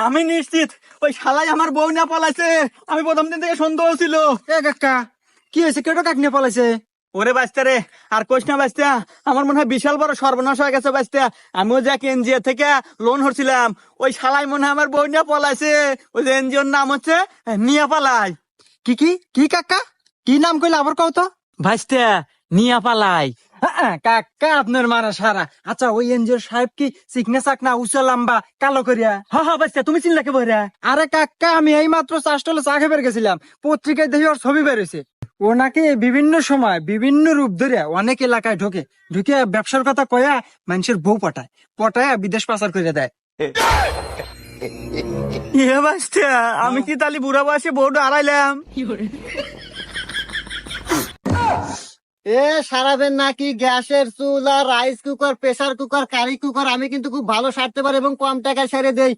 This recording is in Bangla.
আমি নিশ্চিত ওই শালাই আমার বউ না পালাইছে। আমি প্রথম দিন থেকে সন্দেহ ছিল। এ কাকা, কি হয়েছে? কেটো কাক নিয়ে পালাইছে? ওরে বাঁচতে রে, আর কোশ না বাঁচতে, আমার মনে হয় বিশাল বড় সর্বনাশ হয়ে গেছে বাঁচতে। আমিও যে এনজিও থেকে লোন হচ্ছিলাম, ওই শালাই মনে হয় আমার বউ নিয়ে পালাইছে। ওই যে এনজিওর নাম হচ্ছে নিয়া পালাই। কি কি কি কাকা, কি নাম কইলে আবার কও তো? ভাইস্তে, নিয়া পালাই। কাকা আপনার মারা সারা। আচ্ছা, ওই এনজিওর সাহেব কি চিকনা চাকনা উঁচা লম্বা কালো করিয়া? হা হা ভাইস্তে, তুমি চিনলা কে বইরা? আরে কাকা, আমি এই মাত্র চাষটলে চা খেয়ে গেছিলাম, পত্রিকায় দেখি ওর ছবি বেরোছে। ও নাকি বিভিন্ন সময় বিভিন্ন রূপ ধরে অনেক এলাকায় ঢোকে, ঢুকে ব্যবসার কথা কয়া মানুষের বউ পটায়, পটায় বিদেশ পাচার করে দেয়। ইয়ে ভাইস্তে, আমি কি তালি বুড়া বয়সে বউটা হারাইলাম? এ সারাবেন নাকি গ্যাসের চুলা, rice cooker, pressure cooker, curry cooker আমি কিন্তু খুব ভালো সারতে পারি এবং কম টাকায় সেরে দেই।